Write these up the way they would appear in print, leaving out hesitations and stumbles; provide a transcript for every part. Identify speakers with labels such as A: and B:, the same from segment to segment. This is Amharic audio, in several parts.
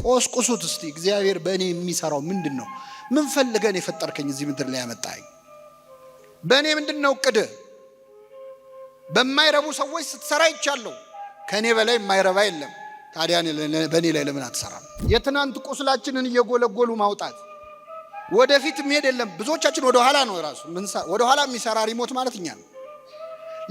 A: ቆስቁሱት እስቲ እግዚአብሔር በእኔ የሚሰራው ምንድነው? ምን ፈልገን የፈጠርከኝ እዚህ ምድር ላይ ያመጣኝ? በእኔ ምንድነው እቅድ? በማይረቡ ሰዎች ስትሰራ ይቻለው ከኔ በላይ የማይረባ የለም። ታዲያ በእኔ ላይ ለምን አትሰራም? የትናንት ቁስላችንን እየጎለጎሉ ማውጣት ወደፊት መሄድ የለም። ብዙዎቻችን ወደ ኋላ ነው ራሱ ወደ ኋላ የሚሰራ ሪሞት ማለት እኛ ነው።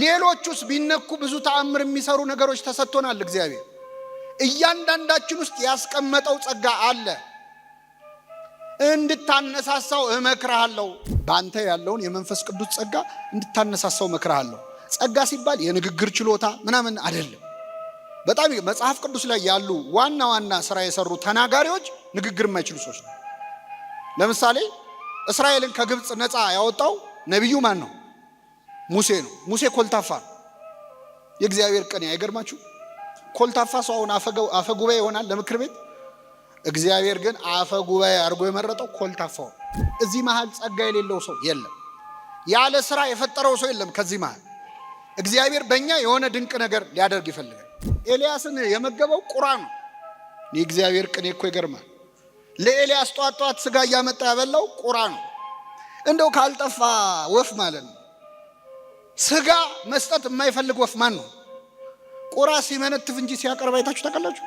A: ሌሎቹስ ቢነኩ ብዙ ተአምር የሚሰሩ ነገሮች ተሰጥቶናል። እግዚአብሔር እያንዳንዳችን ውስጥ ያስቀመጠው ጸጋ አለ። እንድታነሳሳው እመክርሃለሁ። ባንተ ያለውን የመንፈስ ቅዱስ ጸጋ እንድታነሳሳው እመክርሃለሁ። ጸጋ ሲባል የንግግር ችሎታ ምናምን አይደለም። በጣም መጽሐፍ ቅዱስ ላይ ያሉ ዋና ዋና ስራ የሰሩ ተናጋሪዎች ንግግር የማይችሉ ሰዎች ነው። ለምሳሌ እስራኤልን ከግብጽ ነፃ ያወጣው ነብዩ ማን ነው? ሙሴ ነው። ሙሴ ኮልታፋ የእግዚአብሔር ቀን አይገርማችሁ? ኮልታፋ ሰው አሁን አፈ ጉባኤ ይሆናል ለምክር ቤት። እግዚአብሔር ግን አፈ ጉባኤ አድርጎ የመረጠው ኮልታፋው። እዚህ መሃል ጸጋ የሌለው ሰው የለም። ያለ ስራ የፈጠረው ሰው የለም። ከዚህ መሃል እግዚአብሔር በእኛ የሆነ ድንቅ ነገር ሊያደርግ ይፈልጋል። ኤልያስን የመገበው ቁራ ነው። የእግዚአብሔር ቅኔ እኮ ይገርማል። ለኤልያስ ጧት ስጋ እያመጣ ያበላው ቁራ ነው። እንደው ካልጠፋ ወፍ ማለት ነው። ስጋ መስጠት የማይፈልግ ወፍ ማን ነው? ቁራ ሲመነትፍ እንጂ ሲያቀርብ አይታችሁ ታውቃላችሁ?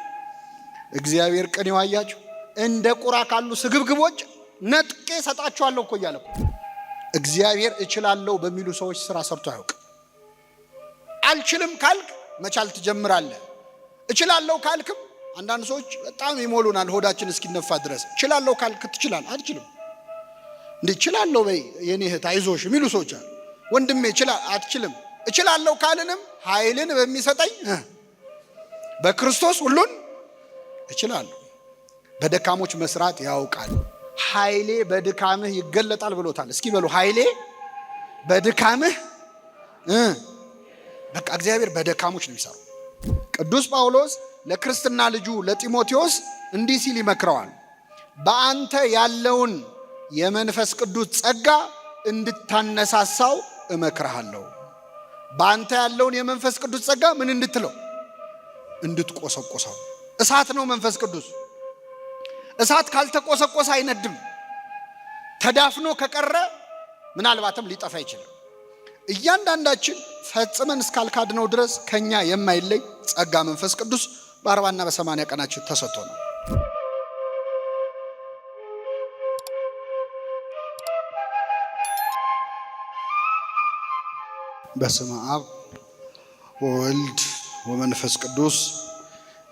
A: እግዚአብሔር ቅኔው አያችሁ። እንደ ቁራ ካሉ ስግብግቦች ነጥቄ ሰጣችኋለሁ እኮ እያለ እግዚአብሔር እችላለሁ በሚሉ ሰዎች ስራ ሰርቶ አያውቅ። አልችልም ካልክ መቻል ትጀምራለህ። እችላለሁ ካልክም አንዳንድ ሰዎች በጣም ይሞሉናል ሆዳችን እስኪነፋ ድረስ። እችላለሁ ካልክ ትችላለህ። አትችልም እንዴ? እችላለሁ በይ የኔ እህት አይዞሽ የሚሉ ሰዎች አሉ። ወንድሜ አትችልም። እችላለሁ ካልንም ኃይልን በሚሰጠኝ በክርስቶስ ሁሉን እችላለሁ። በደካሞች መስራት ያውቃል። ኃይሌ በድካምህ ይገለጣል ብሎታል። እስኪ በሉ ኃይሌ በድካምህ። በቃ እግዚአብሔር በደካሞች ነው የሚሰራው። ቅዱስ ጳውሎስ ለክርስትና ልጁ ለጢሞቴዎስ እንዲህ ሲል ይመክረዋል። በአንተ ያለውን የመንፈስ ቅዱስ ጸጋ እንድታነሳሳው እመክርሃለሁ። በአንተ ያለውን የመንፈስ ቅዱስ ጸጋ ምን እንድትለው? እንድትቆሰቆሰው። እሳት ነው መንፈስ ቅዱስ። እሳት ካልተቆሰቆሰ አይነድም። ተዳፍኖ ከቀረ ምናልባትም ሊጠፋ ይችላል። እያንዳንዳችን ፈጽመን እስካልካድነው ድረስ ከኛ የማይለይ ጸጋ መንፈስ ቅዱስ በ40 እና በ80 ቀናችን ተሰጥቶ ነው። በስመ አብ ወወልድ ወመንፈስ ቅዱስ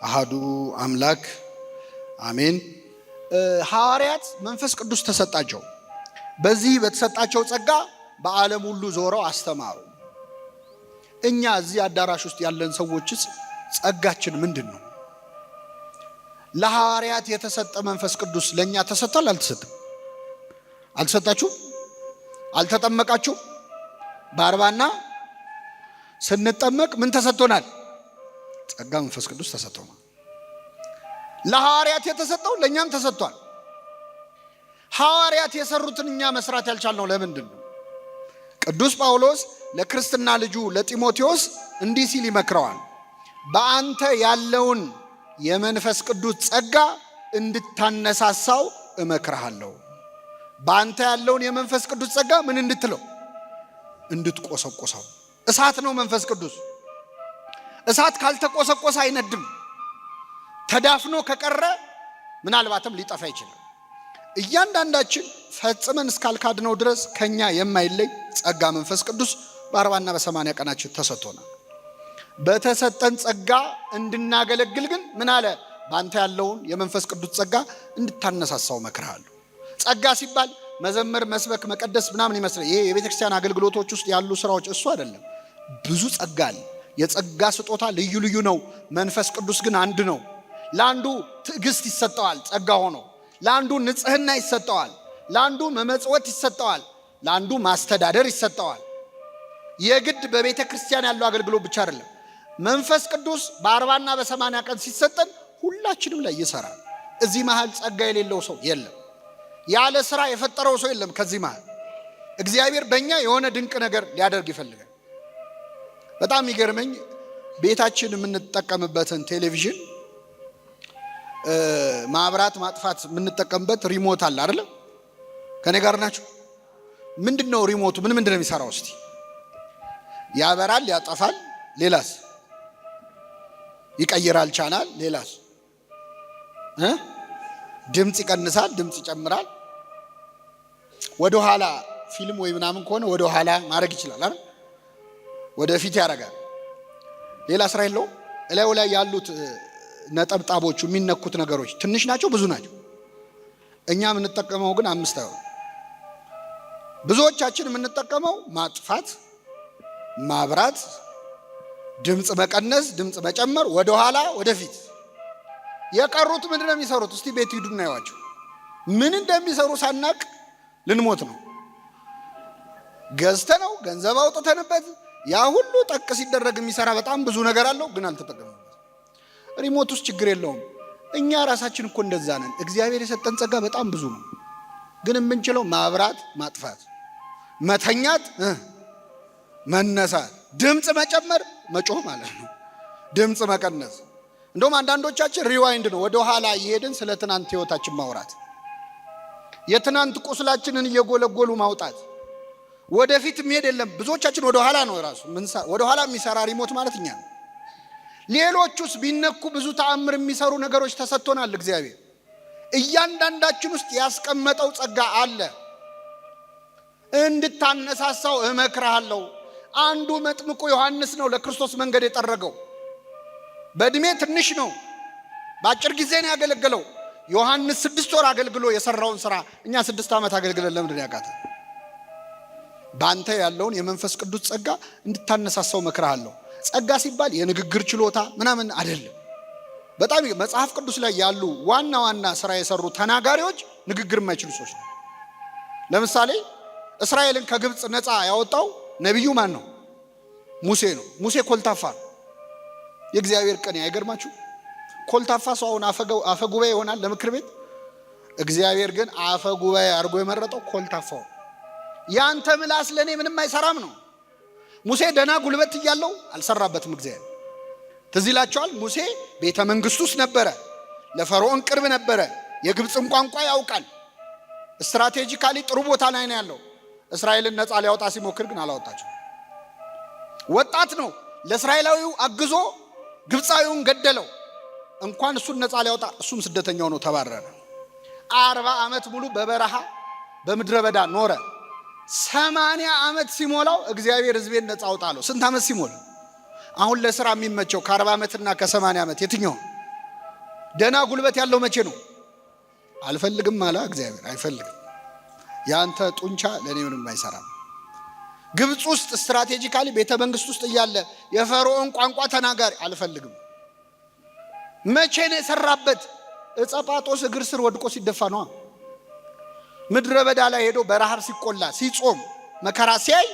A: አሃዱ አምላክ አሜን። ሐዋርያት መንፈስ ቅዱስ ተሰጣቸው። በዚህ በተሰጣቸው ጸጋ በዓለም ሁሉ ዞረው አስተማሩ። እኛ እዚህ አዳራሽ ውስጥ ያለን ሰዎችስ ጸጋችን ምንድን ነው? ለሐዋርያት የተሰጠ መንፈስ ቅዱስ ለኛ ተሰጥቷል? አልተሰጠም? አልተሰጣችሁም? አልተጠመቃችሁም? በአርባና ስንጠመቅ ምን ተሰጥቶናል? ጸጋ መንፈስ ቅዱስ ተሰጥቶናል። ለሐዋርያት የተሰጠው ለኛም ተሰጥቷል። ሐዋርያት የሰሩትን እኛ መስራት ያልቻልነው ለምንድን ነው? ቅዱስ ጳውሎስ ለክርስትና ልጁ ለጢሞቴዎስ እንዲህ ሲል ይመክረዋል። በአንተ ያለውን የመንፈስ ቅዱስ ጸጋ እንድታነሳሳው እመክርሃለሁ። በአንተ ያለውን የመንፈስ ቅዱስ ጸጋ ምን እንድትለው? እንድትቆሰቆሰው። እሳት ነው መንፈስ ቅዱስ። እሳት ካልተቆሰቆሰ አይነድም። ተዳፍኖ ከቀረ ምናልባትም ሊጠፋ ይችላል። እያንዳንዳችን ፈጽመን እስካልካድነው ድረስ ከኛ የማይለይ ጸጋ መንፈስ ቅዱስ በ40 እና በ80 ቀናችን ተሰጥቶናል። በተሰጠን ጸጋ እንድናገለግል ግን ምን አለ? ባንተ ያለውን የመንፈስ ቅዱስ ጸጋ እንድታነሳሳው እመክርሃለሁ። ጸጋ ሲባል መዘመር፣ መስበክ፣ መቀደስ ምናምን ይመስላል። ይሄ የቤተክርስቲያን አገልግሎቶች ውስጥ ያሉ ስራዎች እሱ አይደለም። ብዙ ጸጋ አለ። የጸጋ ስጦታ ልዩ ልዩ ነው። መንፈስ ቅዱስ ግን አንድ ነው። ለአንዱ ትዕግስት ይሰጠዋል ጸጋ ሆኖ፣ ለአንዱ ንጽህና ይሰጠዋል፣ ለአንዱ መመጽወት ይሰጠዋል፣ ለአንዱ ማስተዳደር ይሰጠዋል። የግድ በቤተ ክርስቲያን ያለው አገልግሎት ብቻ አይደለም። መንፈስ ቅዱስ በ40 እና በ80 ቀን ሲሰጠን ሁላችንም ላይ ይሰራል። እዚህ መሃል ጸጋ የሌለው ሰው የለም። ያለ ስራ የፈጠረው ሰው የለም። ከዚህ መሃል እግዚአብሔር በእኛ የሆነ ድንቅ ነገር ሊያደርግ ይፈልጋል። በጣም ይገርመኝ ቤታችን የምንጠቀምበትን ቴሌቪዥን ማብራት ማጥፋት የምንጠቀምበት ሪሞት አለ አይደል? ከኔ ጋር ናችሁ? ምንድነው ሪሞቱ? ምንድነው የሚሰራው? እስቲ ያበራል፣ ያጠፋል፣ ሌላስ? ይቀይራል ቻናል፣ ሌላስ? ድምጽ ይቀንሳል፣ ድምጽ ይጨምራል። ወደ ኋላ ፊልም ወይ ምናምን ከሆነ ወደ ኋላ ማድረግ ይችላል አይደል? ወደፊት ያደርጋል። ሌላ ስራ የለውም። እላዩ ላይ ያሉት ነጠብጣቦቹ የሚነኩት ነገሮች ትንሽ ናቸው ብዙ ናቸው? እኛ የምንጠቀመው ግን 5 ነው። ብዙዎቻችን የምንጠቀመው ማጥፋት፣ ማብራት፣ ድምጽ መቀነስ፣ ድምጽ መጨመር፣ ወደ ኋላ ወደፊት። የቀሩት ምንድነው የሚሰሩት? እስቲ ቤት ሂዱና ያዋቸው። ምን እንደሚሰሩ ሳናቅ ልንሞት ነው። ገዝተነው ገንዘብ አውጥተንበት ያ ሁሉ ጠቅ ሲደረግ የሚሰራ በጣም ብዙ ነገር አለው፣ ግን አልተጠቀምንበት። ሪሞት ውስጥ ችግር የለውም። እኛ ራሳችን እኮ እንደዛ ነን። እግዚአብሔር የሰጠን ጸጋ በጣም ብዙ ነው፣ ግን የምንችለው ማብራት፣ ማጥፋት፣ መተኛት፣ መነሳት፣ ድምጽ መጨመር፣ መጮህ ማለት ነው፣ ድምጽ መቀነስ። እንደውም አንዳንዶቻችን ሪዋይንድ ነው፣ ወደ ኋላ እየሄድን ስለ ትናንት ህይወታችን ማውራት፣ የትናንት ቁስላችንን እየጎለጎሉ ማውጣት። ወደፊት መሄድ የለም። ብዙዎቻችን ወደ ኋላ ነው። ራሱ ወደ ኋላ የሚሰራ ሪሞት ማለት እኛ ነው። ሌሎቹስ ቢነኩ ብዙ ተአምር የሚሰሩ ነገሮች ተሰጥቶናል። እግዚአብሔር እያንዳንዳችን ውስጥ ያስቀመጠው ጸጋ አለ። እንድታነሳሳው እመክርሃለሁ። አንዱ መጥምቁ ዮሐንስ ነው ለክርስቶስ መንገድ የጠረገው። በእድሜ ትንሽ ነው፣ በአጭር ጊዜ ነው ያገለገለው። ዮሐንስ 6 ወር አገልግሎ የሰራውን ስራ እኛ 6 ዓመት አገልግለን ለምንድን ያቃተን? ባንተ ያለውን የመንፈስ ቅዱስ ጸጋ እንድታነሳሳው እመክርሃለሁ። ጸጋ ሲባል የንግግር ችሎታ ምናምን አይደለም። በጣም መጽሐፍ ቅዱስ ላይ ያሉ ዋና ዋና ስራ የሰሩ ተናጋሪዎች ንግግር የማይችሉ ሰዎች ነው። ለምሳሌ እስራኤልን ከግብፅ ነፃ ያወጣው ነቢዩ ማን ነው? ሙሴ ነው። ሙሴ ኮልታፋ ነው። የእግዚአብሔር ቀን አይገርማችሁ? ኮልታፋ ሰው አሁን አፈ ጉባኤ ይሆናል ለምክር ቤት። እግዚአብሔር ግን አፈ ጉባኤ አድርጎ የመረጠው ኮልታፋው። ያንተ ምላስ ለኔ ምንም አይሰራም ነው። ሙሴ ደና ጉልበት እያለው አልሰራበትም እግዚአብሔር። ትዝ ይላችኋል? ሙሴ ቤተ መንግስት ውስጥ ነበረ፣ ለፈርዖን ቅርብ ነበረ፣ የግብፅን ቋንቋ ያውቃል። ስትራቴጂካሊ ጥሩ ቦታ ላይ ነው ያለው። እስራኤልን ነፃ ሊያወጣ ሲሞክር ግን አላወጣቸው። ወጣት ነው፣ ለእስራኤላዊው አግዞ ግብፃዊውን ገደለው። እንኳን እሱን ነፃ ሊያወጣ እሱም ስደተኛው ነው፣ ተባረረ። 40 ዓመት ሙሉ በበረሃ በምድረ በዳ ኖረ። 80 ዓመት ሲሞላው እግዚአብሔር ሕዝቤን ነፃ አውጣለው። ስንት ዓመት ሲሞላው? አሁን ለሥራ የሚመቸው ከ40 ዓመትና ከ80 ዓመት የትኛው? ደና ጉልበት ያለው መቼ ነው? አልፈልግም አለ እግዚአብሔር። አይፈልግም። ያንተ ጡንቻ ለኔ ምንም አይሰራም። ግብፅ ውስጥ ስትራቴጂካሊ ቤተ መንግስት ውስጥ እያለ የፈርዖን ቋንቋ ተናጋሪ አልፈልግም። መቼ ነው የሰራበት? እጸጳጦስ እግር ስር ወድቆ ሲደፋ ነው። ምድረ በዳ ላይ ሄዶ በረሃብ ሲቆላ ሲጾም መከራ ሲያይ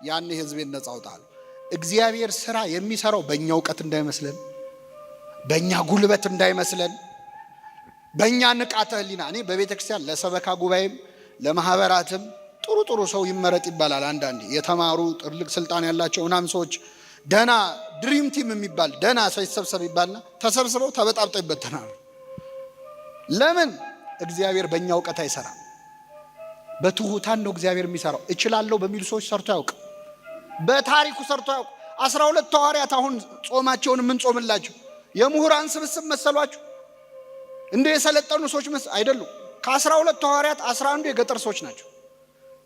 A: ያኔ ህዝቤን ነፃ አውጣለሁ። እግዚአብሔር ስራ የሚሰራው በእኛ እውቀት እንዳይመስለን፣ በእኛ ጉልበት እንዳይመስለን፣ በእኛ ንቃተ ህሊና። እኔ በቤተ ክርስቲያን ለሰበካ ጉባኤም ለማህበራትም ጥሩ ሰው ይመረጥ ይባላል። አንዳንዴ የተማሩ ትልቅ ስልጣን ያላቸው ምናምን ሰዎች ደና ድሪም ቲም የሚባል ደና ሰው ይሰብሰብ ይባልና ተሰብስበው ተበጣብጠው ይበተናሉ። ለምን? እግዚአብሔር በእኛ እውቀት አይሰራም። በትሁታን ነው እግዚአብሔር የሚሰራው። እችላለሁ በሚሉ ሰዎች ሰርቶ ያውቅ። በታሪኩ ሰርቶ ያውቅ። 12 ሐዋርያት አሁን ጾማቸውን ምን ጾምላቸው የምሁራን ስብስብ መሰሏችሁ? እንደ የሰለጠኑ ሰዎች አይደሉም። ከ12 ሐዋርያት 11 የገጠር ሰዎች ናቸው።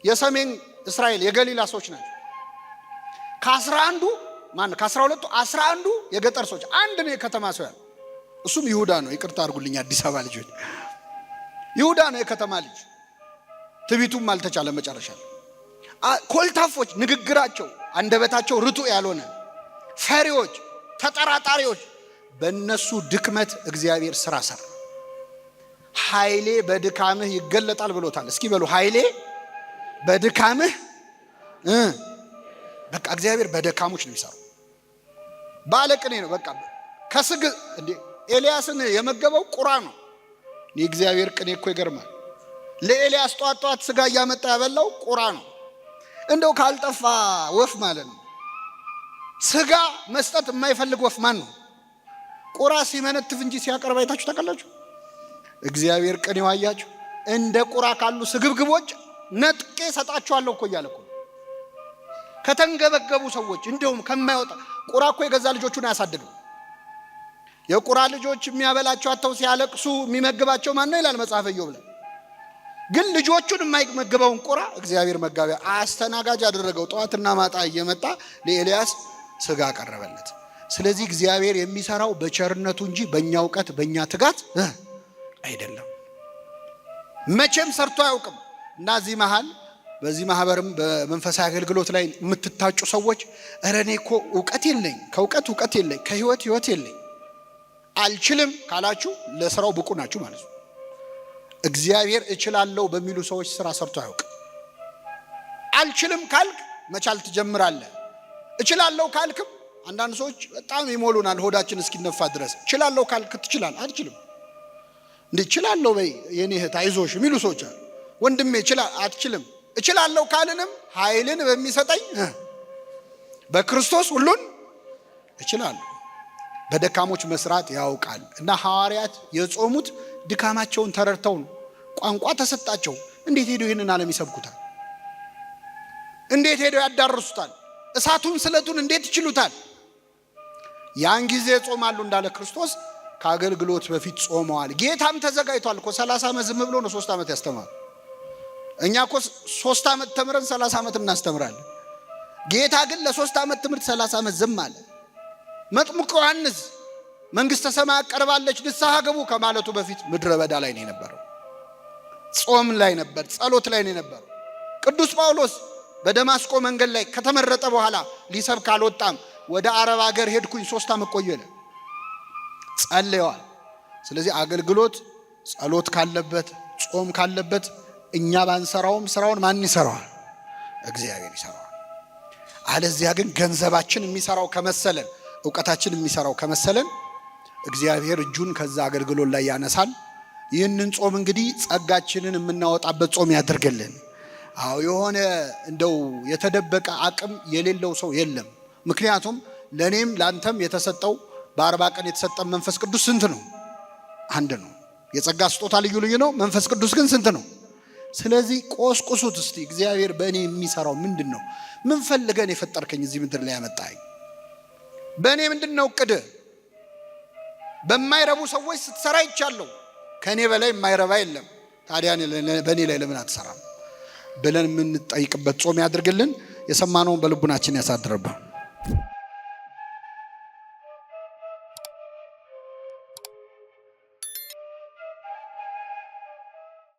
A: የሰሜን እስራኤል የገሊላ ሰዎች ናቸው። ከ12ቱ 11ዱ የገጠር ሰዎች፣ አንድ ነው የከተማ ሰው ያለው። እሱም ይሁዳ ነው። ይቅርታ አድርጉልኝ አዲስ አበባ ልጆች፣ ይሁዳ ነው የከተማ ልጅ። ትቢቱም አልተቻለ መጨረሻ። ኮልታፎች፣ ንግግራቸው አንደበታቸው ርቱ ያልሆነ ፈሪዎች፣ ተጠራጣሪዎች፣ በእነሱ ድክመት እግዚአብሔር ስራ ሰራ። ኃይሌ በድካምህ ይገለጣል ብሎታል። እስኪ በሉ ኃይሌ በድካምህ። በቃ እግዚአብሔር በደካሞች ነው የሚሰራው። ባለቅኔ ነው። በቃ ከስግ እንዴ ኤልያስን የመገበው ቁራ ነው። የእግዚአብሔር ቅኔ እኮ ይገርማል። ለኤልያስ ጧት ስጋ እያመጣ ያበላው ቁራ ነው። እንደው ካልጠፋ ወፍ ማለት ነው። ስጋ መስጠት የማይፈልግ ወፍ ማን ነው? ቁራ ሲመነትፍ እንጂ ሲያቀርብ አይታችሁ ታውቃላችሁ? እግዚአብሔር ቅን ይዋያችሁ እንደ ቁራ ካሉ ስግብግቦች ነጥቄ ሰጣቸዋለሁ እኮ እያለ እኮ ከተንገበገቡ ሰዎች እንደውም ከማይወጣ ቁራ እኮ የገዛ ልጆቹን አያሳድግም። የቁራ ልጆች የሚያበላቸው አጥተው ሲያለቅሱ የሚመግባቸው ማን ነው ይላል መጽሐፈ ኢዮብ ላይ። ግን ልጆቹን የማይመግበውን ቁራ እግዚአብሔር መጋቢያ አስተናጋጅ አደረገው። ጠዋትና ማታ እየመጣ ለኤልያስ ስጋ ቀረበለት። ስለዚህ እግዚአብሔር የሚሰራው በቸርነቱ እንጂ በእኛ እውቀት በእኛ ትጋት አይደለም። መቼም ሰርቶ አያውቅም። እና እዚህ መሃል በዚህ ማህበርም በመንፈሳዊ አገልግሎት ላይ የምትታጩ ሰዎች እረ እኔ እኮ እውቀት የለኝ፣ ከእውቀት የለኝ፣ ከህይወት የለኝ አልችልም ካላችሁ ለስራው ብቁ ናችሁ ማለት ነው። እግዚአብሔር እችላለሁ በሚሉ ሰዎች ስራ ሰርቶ አያውቅም። አልችልም ካልክ መቻል ትጀምራለህ። እችላለሁ ካልክም አንዳንድ ሰዎች በጣም ይሞሉናል ሆዳችን እስኪነፋ ድረስ። እችላለሁ ካልክ ትችላለህ። አልችልም እንዴ እችላለሁ በይ የኔ እህት አይዞሽ የሚሉ ሰዎች አሉ። ወንድሜ አትችልም። እችላለሁ ካልንም ኃይልን በሚሰጠኝ በክርስቶስ ሁሉን እችላለሁ። በደካሞች መስራት ያውቃል። እና ሐዋርያት የጾሙት ድካማቸውን ተረድተው ነው። ቋንቋ ተሰጣቸው። እንዴት ሄደው ይህንን ዓለም ይሰብኩታል? እንዴት ሄደው ያዳርሱታል? እሳቱን ስለቱን እንዴት ይችሉታል? ያን ጊዜ ጾማሉ እንዳለ ክርስቶስ ከአገልግሎት በፊት ጾመዋል። ጌታም ተዘጋጅቷል እኮ 30 ዓመት ዝም ብሎ ነው 3 ዓመት ያስተማሩ። እኛ እኮ 3 ዓመት ተምረን 30 ዓመት እናስተምራለን። ጌታ ግን ለ3 ዓመት ትምህርት 30 ዓመት ዝም አለ። መጥምቁ ዮሐንስ መንግስተ ሰማይ ቀርባለች ንስሐ ገቡ ከማለቱ በፊት ምድረ በዳ ላይ ነው የነበረው። ጾም ላይ ነበር፣ ጸሎት ላይ ነው የነበረው። ቅዱስ ጳውሎስ በደማስቆ መንገድ ላይ ከተመረጠ በኋላ ሊሰብክ አልወጣም። ወደ አረብ ሀገር ሄድኩኝ 3 ዓመት ቆየለ። ጸልየዋል። ስለዚህ አገልግሎት ጸሎት ካለበት ጾም ካለበት እኛ ባንሰራውም ስራውን ማን ይሰራዋል? እግዚአብሔር ይሰራዋል። አለዚያ ግን ገንዘባችን የሚሰራው ከመሰለን ዕውቀታችን የሚሰራው ከመሰለን እግዚአብሔር እጁን ከዛ አገልግሎት ላይ ያነሳል። ይህንን ጾም እንግዲህ ጸጋችንን የምናወጣበት ጾም ያደርግልን። አዎ የሆነ እንደው የተደበቀ አቅም የሌለው ሰው የለም። ምክንያቱም ለኔም ላንተም የተሰጠው በ40 ቀን የተሰጠን መንፈስ ቅዱስ ስንት ነው? አንድ ነው። የጸጋ ስጦታ ልዩ ልዩ ነው። መንፈስ ቅዱስ ግን ስንት ነው? ስለዚህ ቆስቁሱት እስቲ። እግዚአብሔር በእኔ የሚሰራው ምንድን ነው? ምን ፈልገን የፈጠርከኝ እዚህ ምድር ላይ ያመጣኝ? በእኔ ምንድን ነው እቅድ? በማይረቡ ሰዎች ስትሰራ ይቻለሁ። ከእኔ በላይ የማይረባ የለም። ታዲያ በእኔ ላይ ለምን አትሰራም ብለን የምንጠይቅበት ጾም ያድርግልን። የሰማነውን በልቡናችን ያሳድርብን።